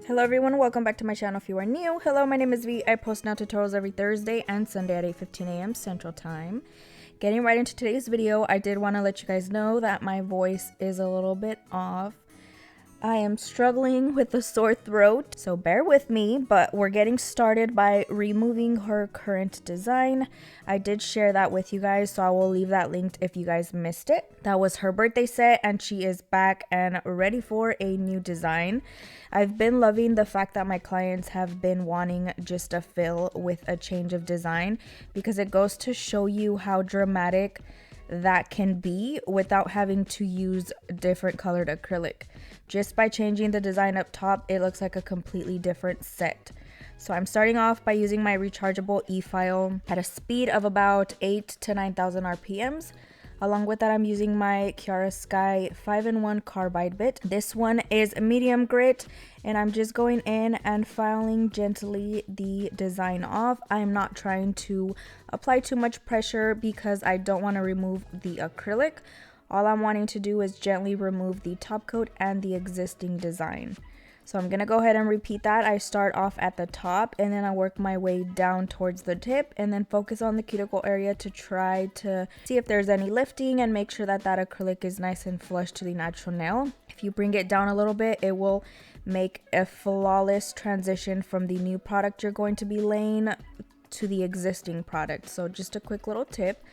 Hello everyone, welcome back to my channel if you are new. Hello, my name is V. I post nail tutorials every Thursday and Sunday at 8:15 a.m. Central Time. Getting right into today's video, I did want to let you guys know that my voice is a little bit off. I am struggling with a sore throat, so bear with me, but we're getting started by removing her current design. I did share that with you guys, so I will leave that linked if you guys missed it. That was her birthday set, and she is back and ready for a new design. I've been loving the fact that my clients have been wanting just a fill with a change of design, because it goes to show you how dramatic that can be without having to use different colored acrylic. Just by changing the design up top, it looks like a completely different set. So I'm starting off by using my rechargeable e-file at a speed of about 8 to 9,000 RPMs. Along with that, I'm using my Kiara Sky 5-in-1 carbide bit. This one is medium grit, and I'm just going in and filing gently the design off. I'm not trying to apply too much pressure because I don't want to remove the acrylic. All I'm wanting to do is gently remove the top coat and the existing design. So I'm going to go ahead and repeat that. I start off at the top and then I work my way down towards the tip and then focus on the cuticle area to try to see if there's any lifting and make sure that that acrylic is nice and flush to the natural nail. If you bring it down a little bit, it will make a flawless transition from the new product you're going to be laying to the existing product. So just a quick little tip.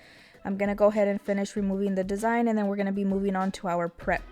I'm going to go ahead and finish removing the design and then we're going to be moving on to our prep.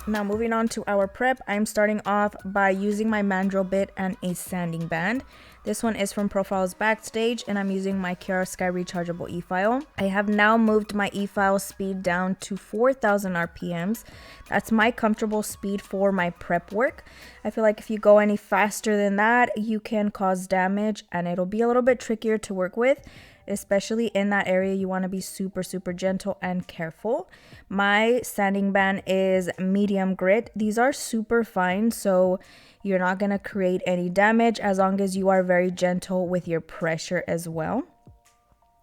Now moving on to our prep, I'm starting off by using my Mandrel bit and a sanding band. This one is from Profiles Backstage, and I'm using my Kiara Sky Rechargeable e-file. I have now moved my e-file speed down to 4,000 RPMs. That's my comfortable speed for my prep work. I feel like if you go any faster than that, you can cause damage and it'll be a little bit trickier to work with. Especially in that area, you want to be super gentle and careful. My sanding band is medium grit. These are super fine, so you're not going to create any damage as long as you are very gentle with your pressure as well.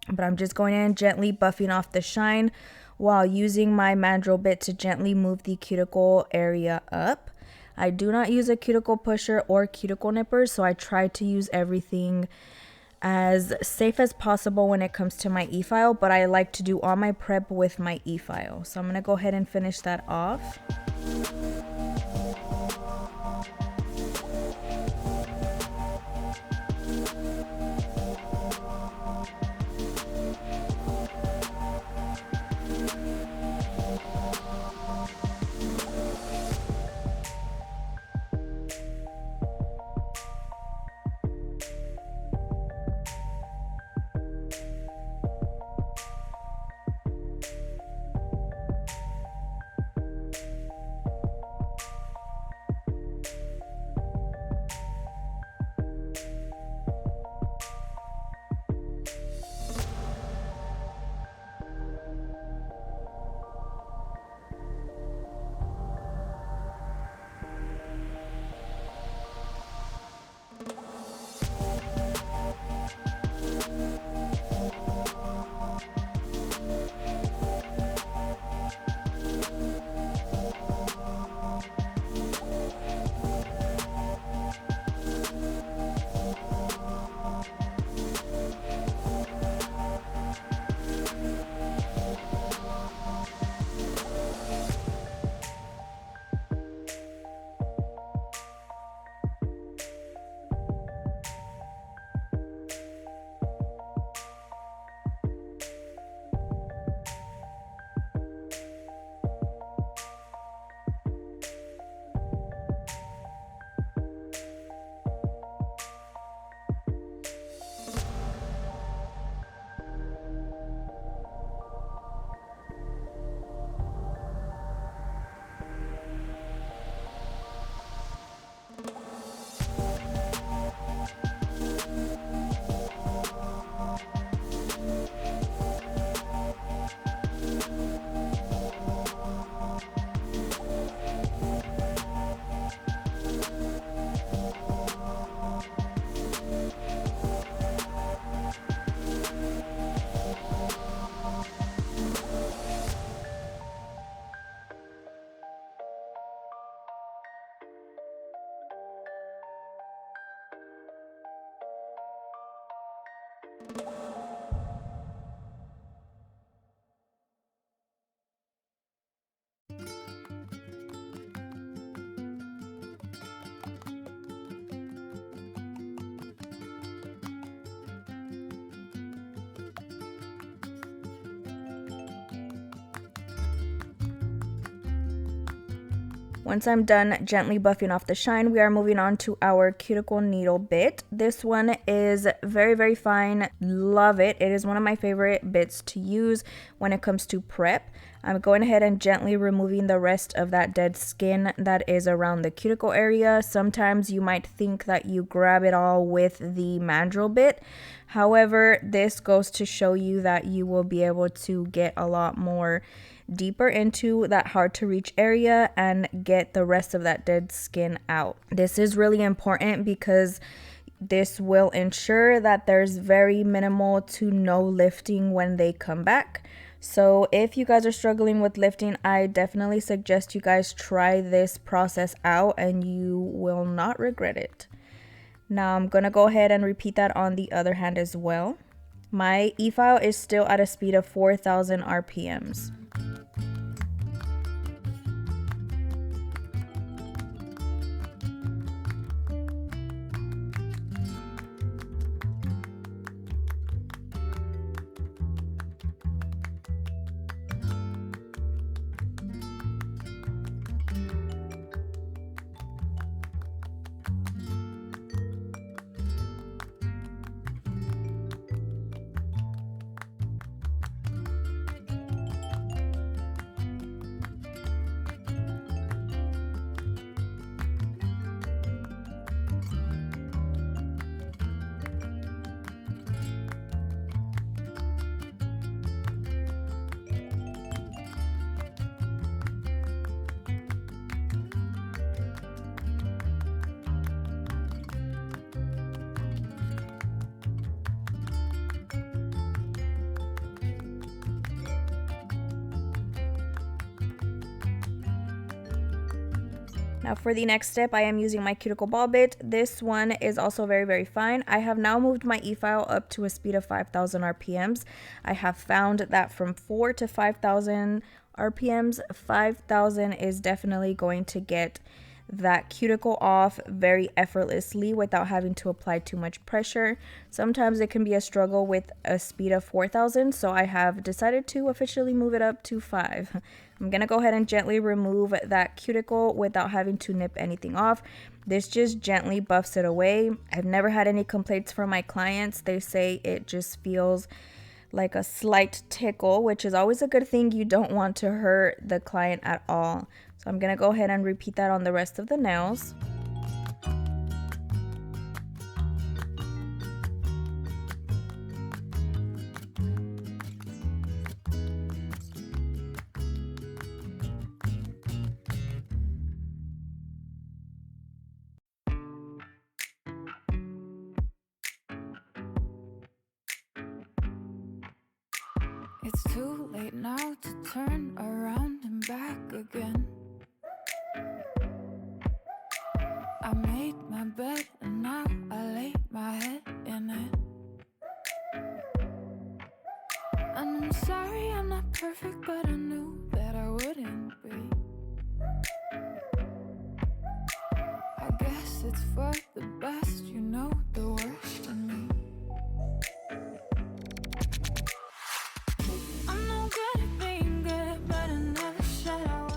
But I'm just going in gently buffing off the shine while using my Mandrel bit to gently move the cuticle area up. I do not use a cuticle pusher or cuticle nipper, so I try to use everything as safe as possible when it comes to my e-file, but I like to do all my prep with my e-file. So I'm gonna go ahead and finish that off. Once I'm done gently buffing off the shine, we are moving on to our cuticle needle bit. This one is very fine. Love it. It is one of my favorite bits to use when it comes to prep. I'm going ahead and gently removing the rest of that dead skin that is around the cuticle area. Sometimes you might think that you grab it all with the Mandrel bit. However, this goes to show you that you will be able to get a lot more deeper into that hard to reach area and get the rest of that dead skin out. This is really important because this will ensure that there's very minimal to no lifting when they come back. So if you guys are struggling with lifting, I definitely suggest you guys try this process out and you will not regret it. Now I'm gonna go ahead and repeat that on the other hand as well. My e-file is still at a speed of 4,000 RPMs. Now for the next step, I am using my cuticle ball bit. This one is also very fine. I have now moved my e-file up to a speed of 5,000 RPMs. I have found that from 4 to 5,000 RPMs, 5,000 is definitely going to get that cuticle off very effortlessly without having to apply too much pressure. Sometimes it can be a struggle with a speed of 4,000, so I have decided to officially move it up to 5. I'm gonna go ahead and gently remove that cuticle without having to nip anything off. This just gently buffs it away. I've never had any complaints from my clients. They say it just feels like a slight tickle, which is always a good thing. You don't want to hurt the client at all. So I'm gonna go ahead and repeat that on the rest of the nails. It's too late now to turn around and back again. I made my bed and now I lay my head in it. And I'm sorry I'm not perfect, but I knew that I wouldn't be. I guess it's for the best, you know the worst in me.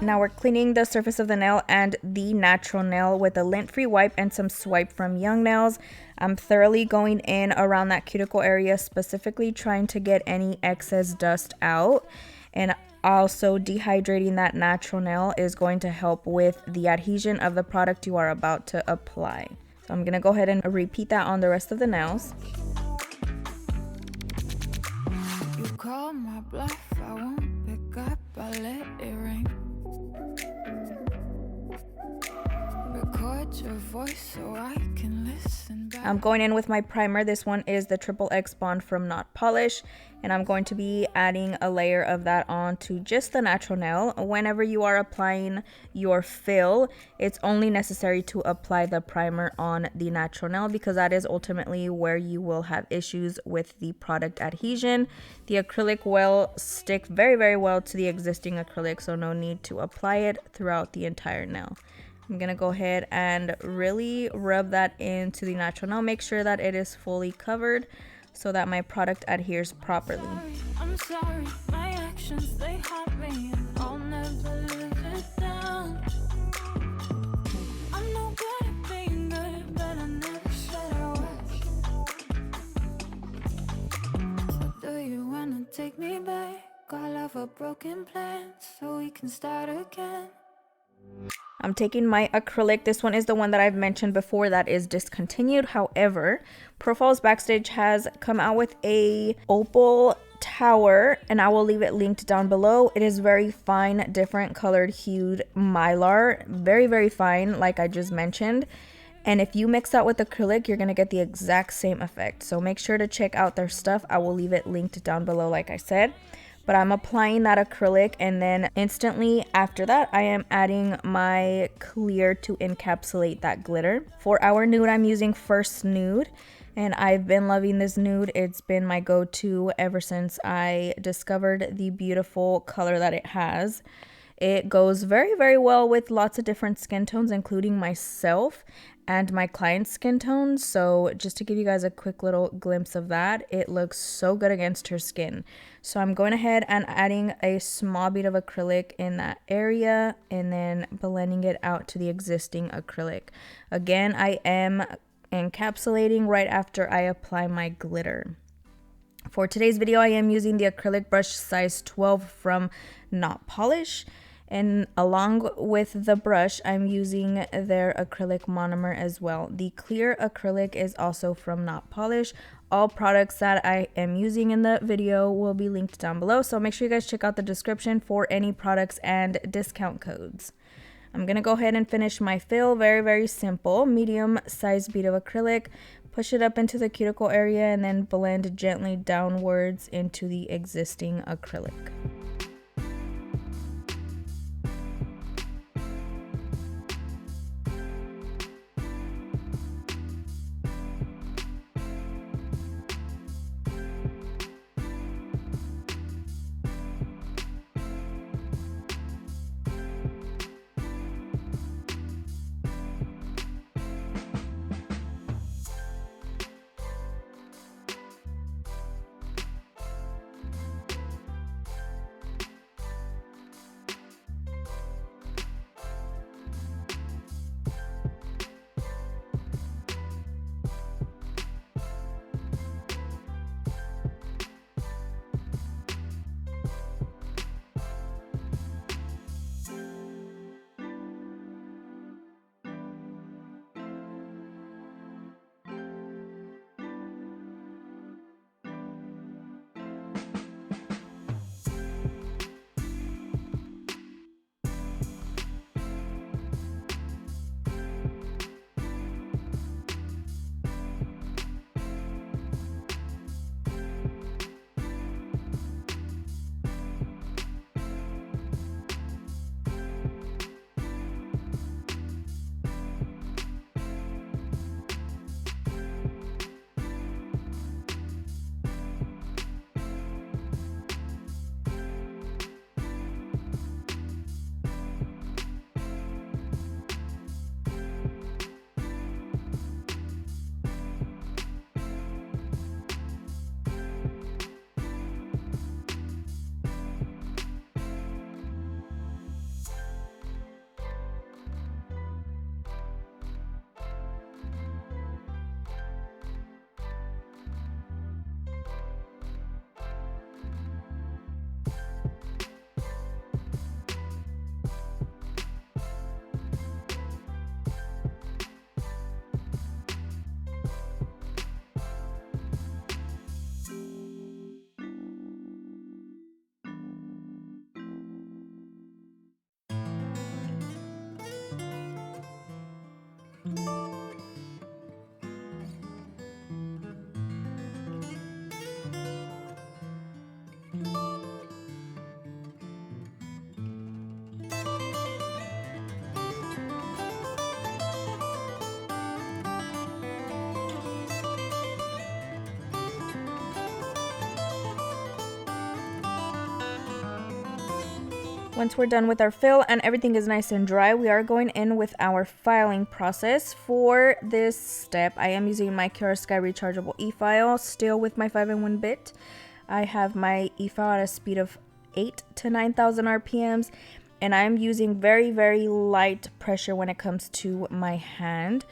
Now we're cleaning the surface of the nail and the natural nail with a lint-free wipe and some swipe from Young Nails. I'm thoroughly going in around that cuticle area, specifically trying to get any excess dust out. And also dehydrating that natural nail is going to help with the adhesion of the product you are about to apply. So I'm gonna go ahead and repeat that on the rest of the nails. You call my bluff, I won't pick up, I let it ring. Record your voice so I can listen back. I'm going in with my primer. This one is the XXX Bond from Not Polish, and I'm going to be adding a layer of that onto just the natural nail. Whenever you are applying your fill, it's only necessary to apply the primer on the natural nail because that is ultimately where you will have issues with the product adhesion. The acrylic will stick very well to the existing acrylic, so no need to apply it throughout the entire nail. I'm gonna go ahead and really rub that into the natural nail. Make sure that it is fully covered so that my product adheres properly. I'm sorry, my actions, they haunt me, and I'll never live it down. I'm no good at being good, but I never said I was. So do you wanna take me back? All of a broken plans so we can start again. I'm taking my acrylic. This one is the one that I've mentioned before that is discontinued. However, Profiles Backstage has come out with a opal tower, and I will leave it linked down below. It is very fine, different colored hued mylar. Very fine, like I just mentioned. And if you mix that with acrylic, you're going to get the exact same effect. So make sure to check out their stuff. I will leave it linked down below, like I said. But I'm applying that acrylic, and then instantly after that I am adding my clear to encapsulate that glitter. For our nude, I'm using First Nude, and I've been loving this nude. It's been my go-to ever since I discovered the beautiful color that it has. It goes very well with lots of different skin tones, including myself and my client's skin tones. So just to give you guys a quick little glimpse of that, it looks so good against her skin. So I'm going ahead and adding a small bit of acrylic in that area and then blending it out to the existing acrylic. Again, I am encapsulating right after I apply my glitter. For today's video, I am using the acrylic brush size 12 from Not Polish. And along with the brush, I'm using their acrylic monomer as well. The clear acrylic is also from Not Polish. All products that I am using in the video will be linked down below. So make sure you guys check out the description for any products and discount codes. I'm going to go ahead and finish my fill. Very simple. Medium size bead of acrylic. Push it up into the cuticle area and then blend gently downwards into the existing acrylic. Once we're done with our fill and everything is nice and dry, we are going in with our filing process. For this step, I am using my Kiara Sky rechargeable e-file, still with my 5-in-1 bit. I have my e-file at a speed of 8 to 9,000 RPMs, and I'm using very, very light pressure when it comes to my hand.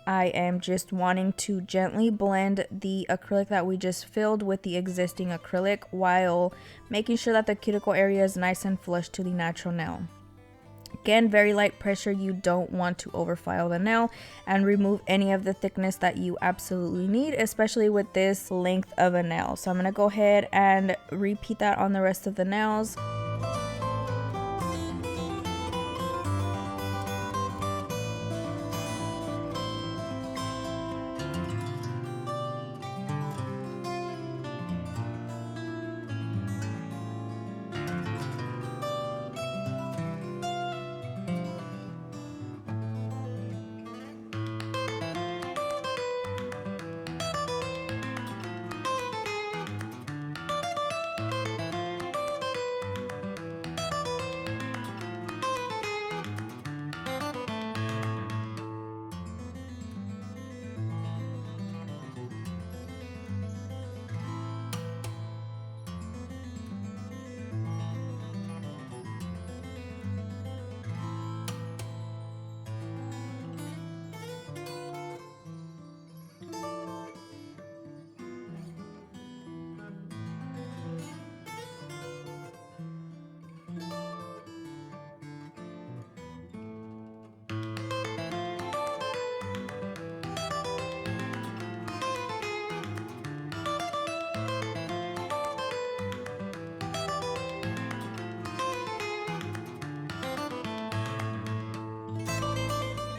I am just wanting to gently blend the acrylic that we just filled with the existing acrylic while making sure that the cuticle area is nice and flush to the natural nail. Again, very light pressure. You don't want to overfile the nail and remove any of the thickness that you absolutely need, especially with this length of a nail. So I'm going to go ahead and repeat that on the rest of the nails.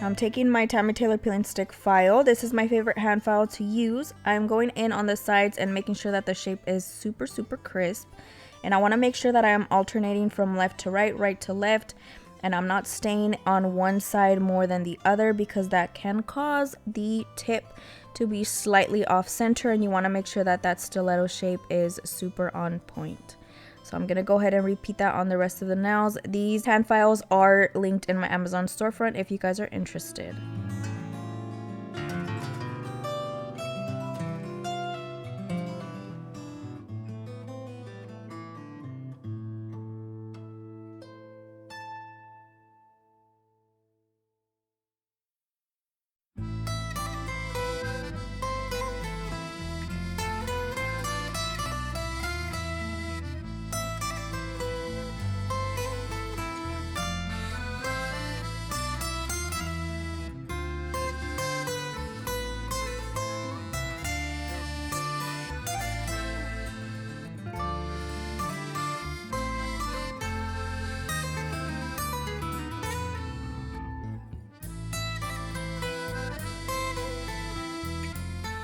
I'm taking my Tammy Taylor peeling stick file. This is my favorite hand file to use. I'm going in on the sides and making sure that the shape is super, super crisp. And I want to make sure that I am alternating from left to right, right to left. And I'm not staying on one side more than the other because that can cause the tip to be slightly off center. And you want to make sure that that stiletto shape is super on point. So I'm going to go ahead and repeat that on the rest of the nails. These hand files are linked in my Amazon storefront if you guys are interested.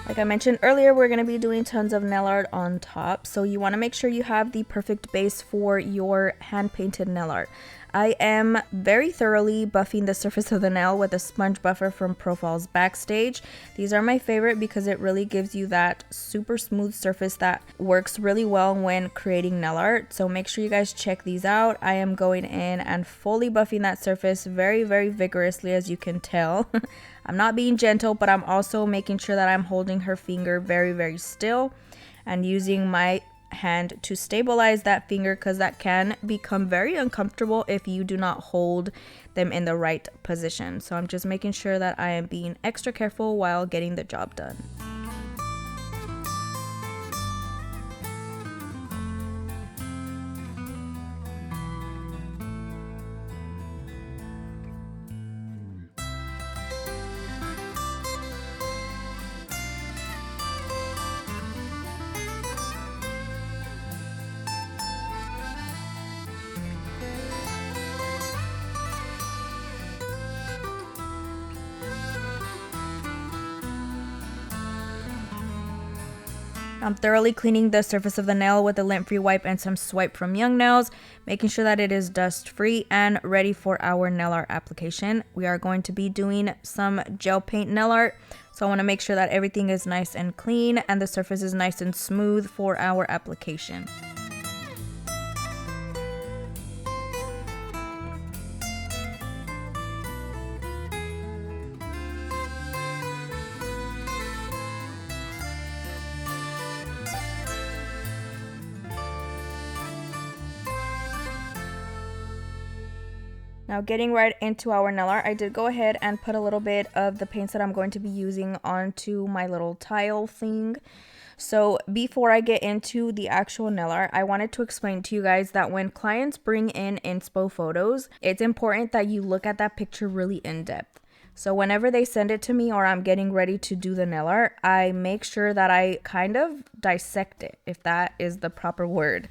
Like I mentioned earlier, we're going to be doing tons of nail art on top, so you want to make sure you have the perfect base for your hand painted nail art. I am very thoroughly buffing the surface of the nail with a sponge buffer from Profile's Backstage. These are my favorite because it really gives you that super smooth surface that works really well when creating nail art. So make sure you guys check these out. I am going in and fully buffing that surface very, very vigorously, as you can tell. I'm not being gentle, but I'm also making sure that I'm holding her finger very, very still and using my hand to stabilize that finger, because that can become very uncomfortable if you do not hold them in the right position. So I'm just making sure that I am being extra careful while getting the job done. I'm thoroughly cleaning the surface of the nail with a lint-free wipe and some Swipe from Young Nails, making sure that it is dust-free and ready for our nail art application. We are going to be doing some gel paint nail art, so I want to make sure that everything is nice and clean and the surface is nice and smooth for our application. Now getting right into our nail art, I did go ahead and put a little bit of the paints that I'm going to be using onto my little tile thing. So before I get into the actual nail art, I wanted to explain to you guys that when clients bring in inspo photos, it's important that you look at that picture really in depth. So whenever they send it to me or I'm getting ready to do the nail art, I make sure that I kind of dissect it, if that is the proper word.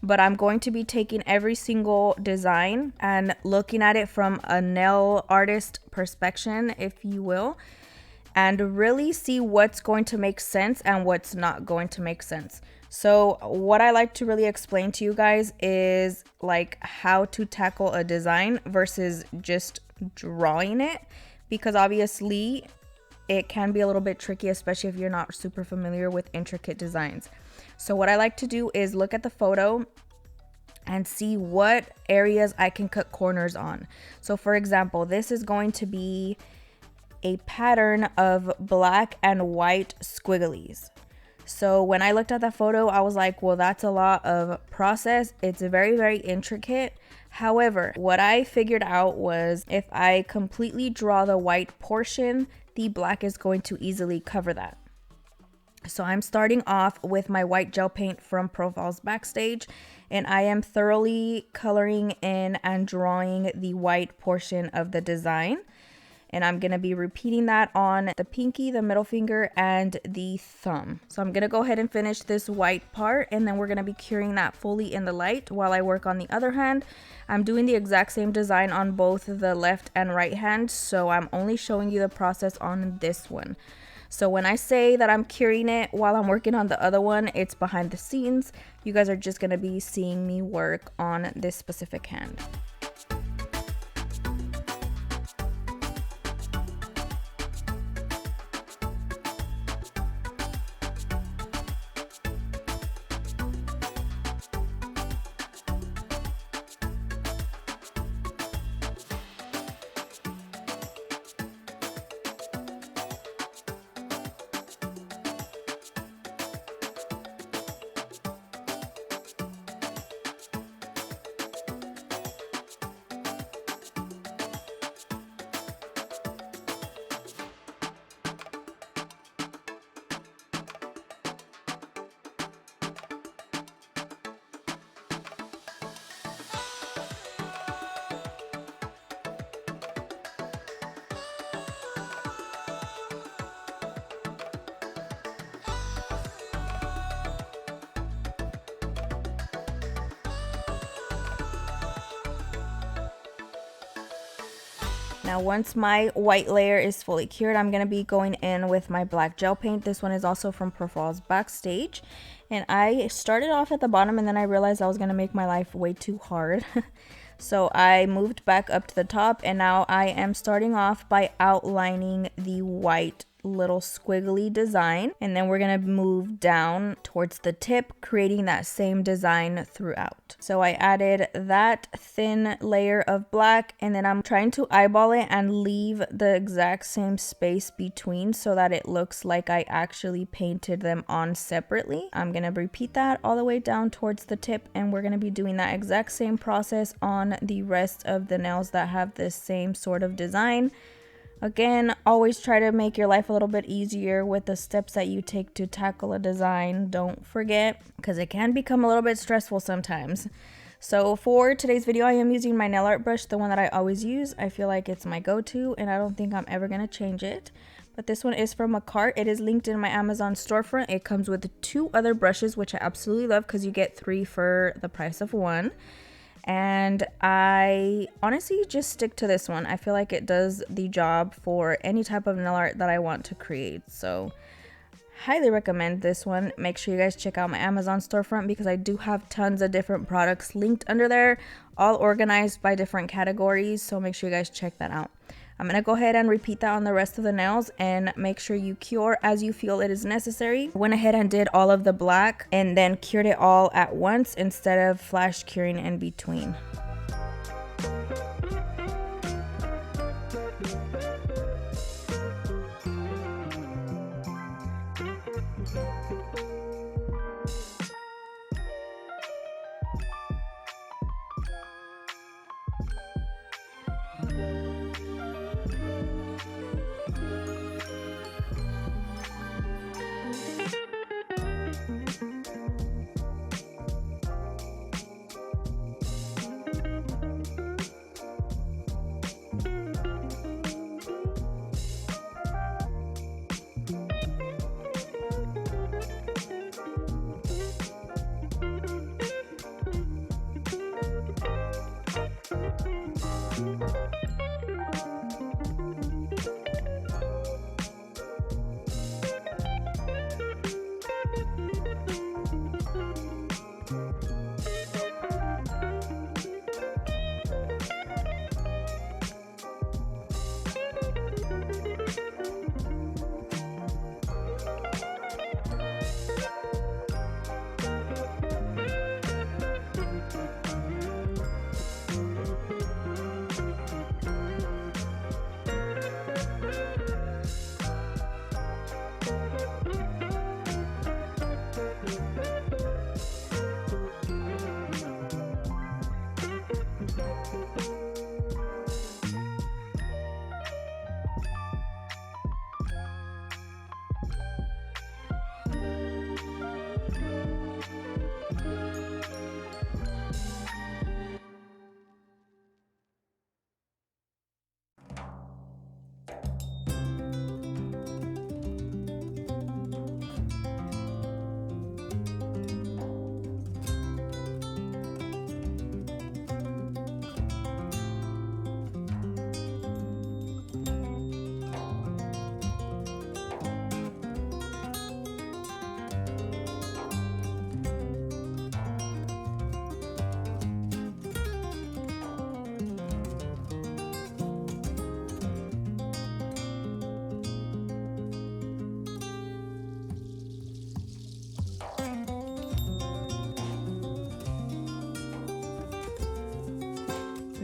But I'm going to be taking every single design and looking at it from a nail artist perspective, if you will, and really see what's going to make sense and what's not going to make sense. So what I like to really explain to you guys is like how to tackle a design versus just drawing it, because obviously it can be a little bit tricky, especially if you're not super familiar with intricate designs. So what I like to do is look at the photo and see what areas I can cut corners on. So for example, this is going to be a pattern of black and white squigglies. So when I looked at that photo, I was like, well, that's a lot of process. It's very, very intricate. However, what I figured out was if I completely draw the white portion, the black is going to easily cover that. So I'm starting off with my white gel paint from Profiles Backstage, and I am thoroughly coloring in and drawing the white portion of the design. And I'm going to be repeating that on the pinky, the middle finger, and the thumb. So I'm going to go ahead and finish this white part, and then we're going to be curing that fully in the light while I work on the other hand. I'm doing the exact same design on both the left and right hand, so I'm only showing you the process on this one. So when I say that I'm curing it while I'm working on the other one, it's behind the scenes. You guys are just going to be seeing me work on this specific hand. Now once my white layer is fully cured, I'm going to be going in with my black gel paint. This one is also from Profiles Backstage. And I started off at the bottom and then I realized I was going to make my life way too hard. So I moved back up to the top, and now I am starting off by outlining the white little squiggly design, and then we're gonna move down towards the tip, creating that same design throughout. So I added that thin layer of black, and then I'm trying to eyeball it and leave the exact same space between so that it looks like I actually painted them on separately. I'm gonna repeat that all the way down towards the tip, and we're gonna be doing that exact same process on the rest of the nails that have this same sort of design. Again, always try to make your life a little bit easier with the steps that you take to tackle a design. Don't forget, because it can become a little bit stressful sometimes. So for today's video, I am using my nail art brush, the one that I always use. I feel like it's my go-to, and I don't think I'm ever going to change it. But this one is from Makartt. It is linked in my Amazon storefront. It comes with 2 other brushes, which I absolutely love because you get 3 for the price of 1. And I honestly just stick to this one. I feel like it does the job for any type of nail art that I want to create. So highly recommend this one. Make sure you guys check out my Amazon storefront because I do have tons of different products linked under there, all organized by different categories. So make sure you guys check that out. I'm going to go ahead and repeat that on the rest of the nails, and make sure you cure as you feel it is necessary. Went ahead and did all of the black and then cured it all at once instead of flash curing in between.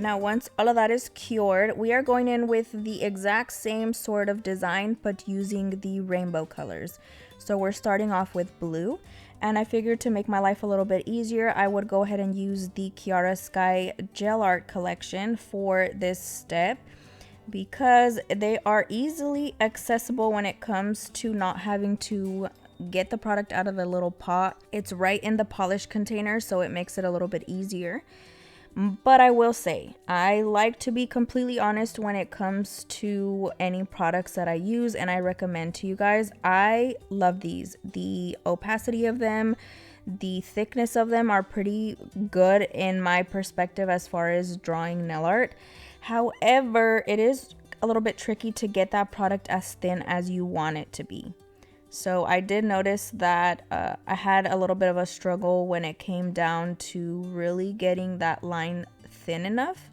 Now once all of that is cured, we are going in with the exact same sort of design but using the rainbow colors. So we're starting off with blue, and I figured to make my life a little bit easier, I would go ahead and use the Kiara Sky Gel Art collection for this step, because they are easily accessible when it comes to not having to get the product out of the little pot. It's right in the polish container, so it makes it a little bit easier. But I will say, I like to be completely honest when it comes to any products that I use and I recommend to you guys. I love these. The opacity of them, the thickness of them are pretty good in my perspective as far as drawing nail art. However, it is a little bit tricky to get that product as thin as you want it to be. So I did notice that I had a little bit of a struggle when it came down to really getting that line thin enough.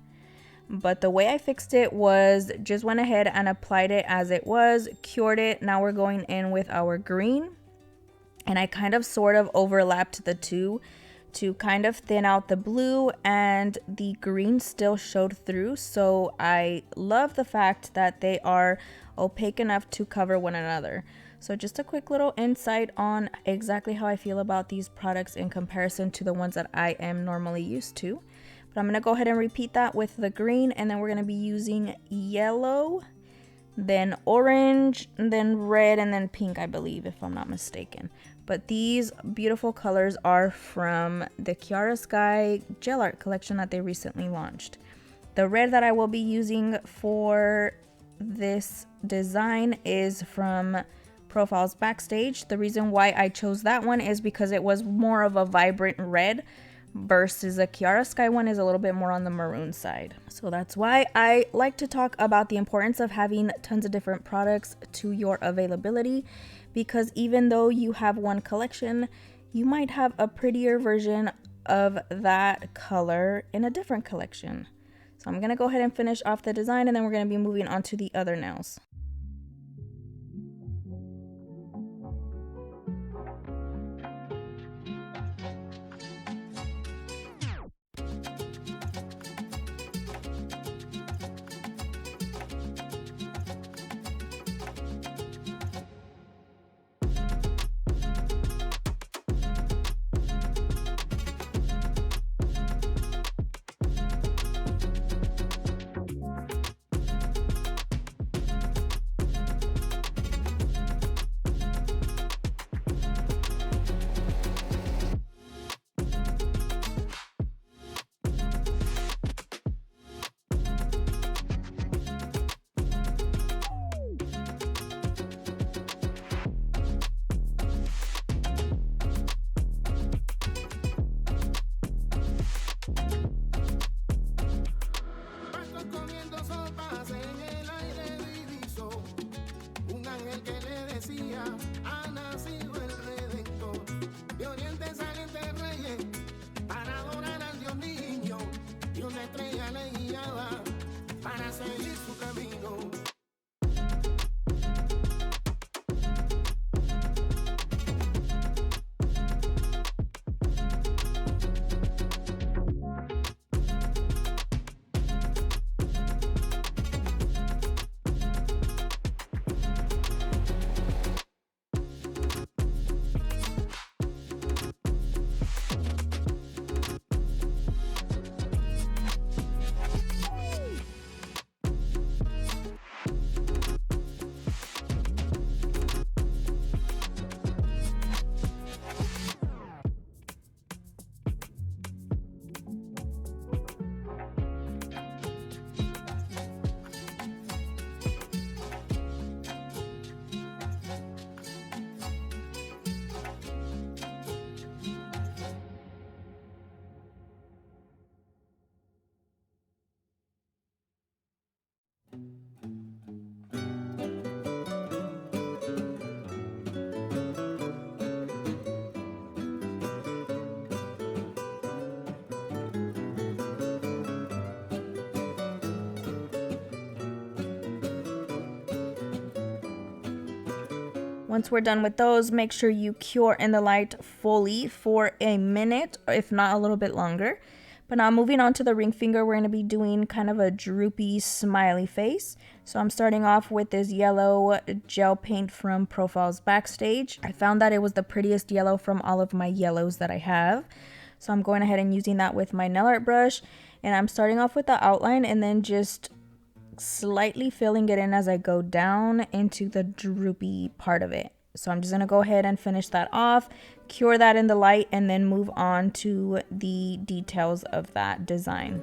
But the way I fixed it was just went ahead and applied it as it was, cured it. Now we're going in with our green. And I kind of sort of overlapped the two to kind of thin out the blue, and the green still showed through. So I love the fact that they are opaque enough to cover one another. So just a quick little insight on exactly how I feel about these products in comparison to the ones that I am normally used to. But I'm going to go ahead and repeat that with the green, and then we're going to be using yellow, then orange, and then red, and then pink, I believe, if I'm not mistaken. But these beautiful colors are from the Kiara Sky Gel Art collection that they recently launched. The red that I will be using for this design is from Profiles Backstage. The reason why I chose that one is because it was more of a vibrant red versus the Kiara Sky one is a little bit more on the maroon side. So that's why I like to talk about the importance of having tons of different products to your availability, because even though you have one collection, you might have a prettier version of that color in a different collection. So I'm going to go ahead and finish off the design, and then we're going to be moving on to the other nails. Once we're done with those, make sure you cure in the light fully for a minute, if not a little bit longer. But now moving on to the ring finger, we're going to be doing kind of a droopy smiley face. So I'm starting off with this yellow gel paint from Profiles Backstage. I found that it was the prettiest yellow from all of my yellows that I have. So I'm going ahead and using that with my nail art brush. And I'm starting off with the outline and then just slightly filling it in as I go down into the droopy part of it. So I'm just going to go ahead and finish that off, cure that in the light, and then move on to the details of that design.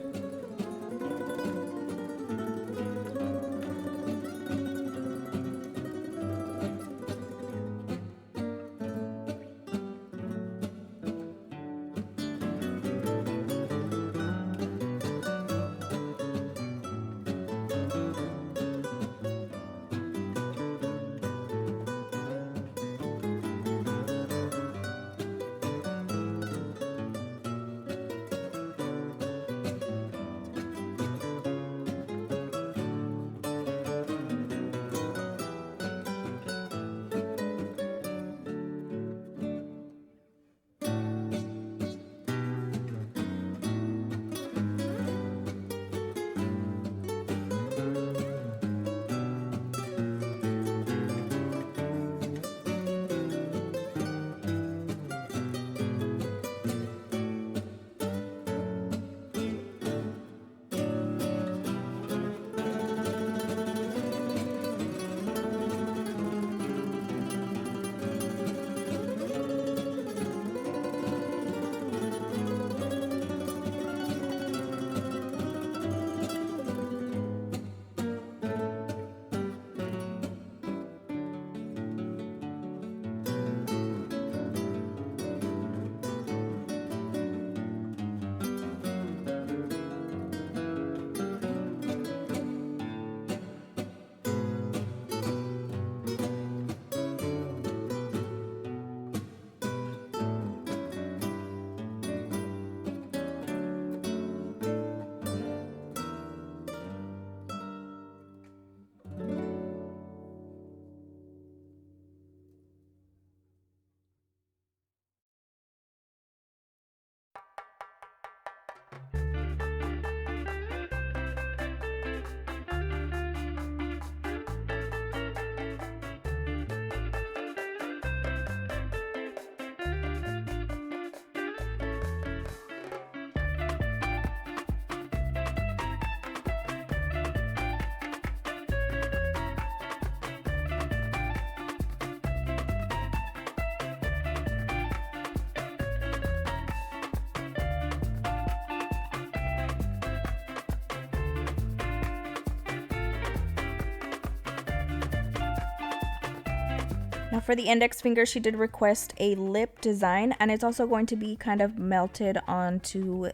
Now for the index finger, she did request a lip design, and it's also going to be kind of melted onto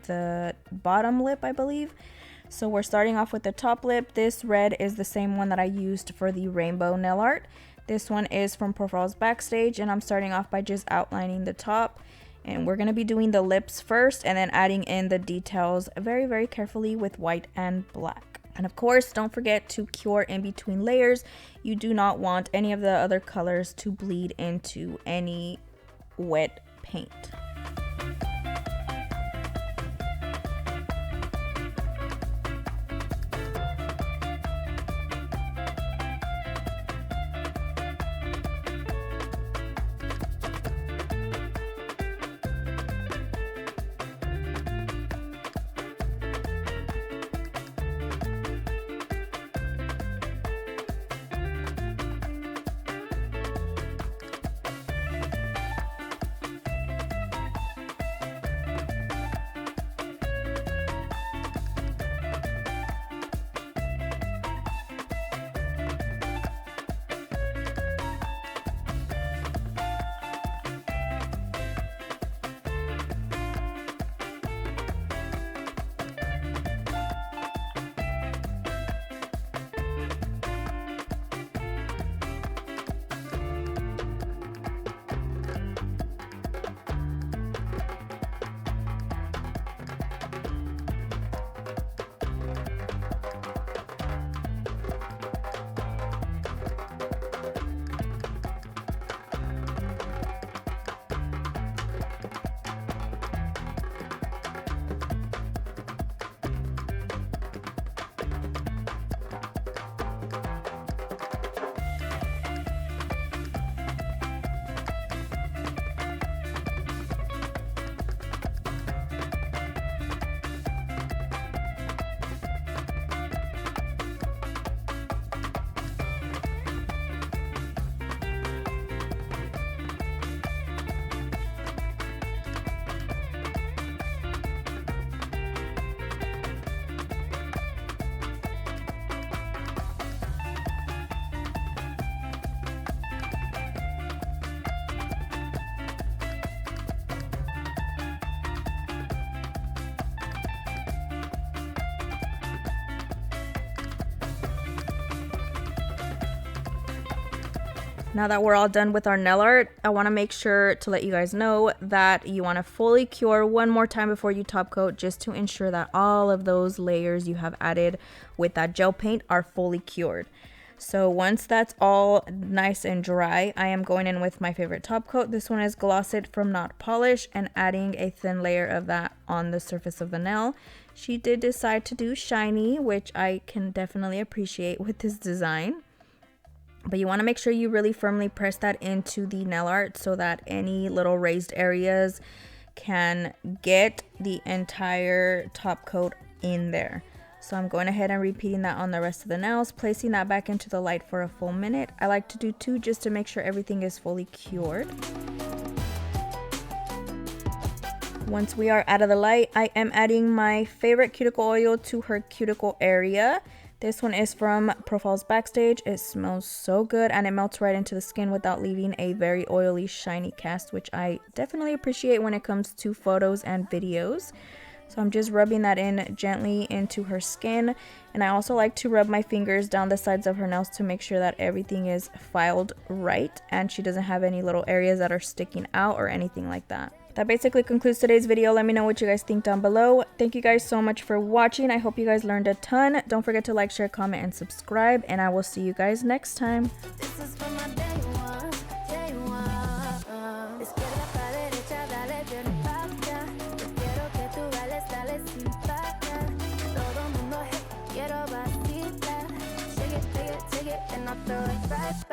the bottom lip, I believe. So we're starting off with the top lip. This red is the same one that I used for the rainbow nail art. This one is from Profiles Backstage, and I'm starting off by just outlining the top. And we're going to be doing the lips first and then adding in the details very, very carefully with white and black. And of course, don't forget to cure in between layers. You do not want any of the other colors to bleed into any wet paint. Now that we're all done with our nail art, I want to make sure to let you guys know that you want to fully cure one more time before you top coat, just to ensure that all of those layers you have added with that gel paint are fully cured. So once that's all nice and dry, I am going in with my favorite top coat. This one is Glossed from Not Polish, and adding a thin layer of that on the surface of the nail. She did decide to do shiny, which I can definitely appreciate with this design. But you want to make sure you really firmly press that into the nail art so that any little raised areas can get the entire top coat in there. So I'm going ahead and repeating that on the rest of the nails, placing that back into the light for a full minute. I like to do 2 just to make sure everything is fully cured. Once we are out of the light, I am adding my favorite cuticle oil to her cuticle area. This one is from Profiles Backstage. It smells so good and it melts right into the skin without leaving a very oily, shiny cast, which I definitely appreciate when it comes to photos and videos. So I'm just rubbing that in gently into her skin. And I also like to rub my fingers down the sides of her nails to make sure that everything is filed right and she doesn't have any little areas that are sticking out or anything like that. That basically concludes today's video. Let me know what you guys think down below. Thank you guys so much for watching. I hope you guys learned a ton. Don't forget to like, share, comment, and subscribe. And I will see you guys next time. This is for my day one, day one. Izquierda pa' derecha, dale bien paga. Yo quiero que tú bailes, dale sin parar. Todo mundo, hey, quiero vacilar. Shake it, and I'll throw it right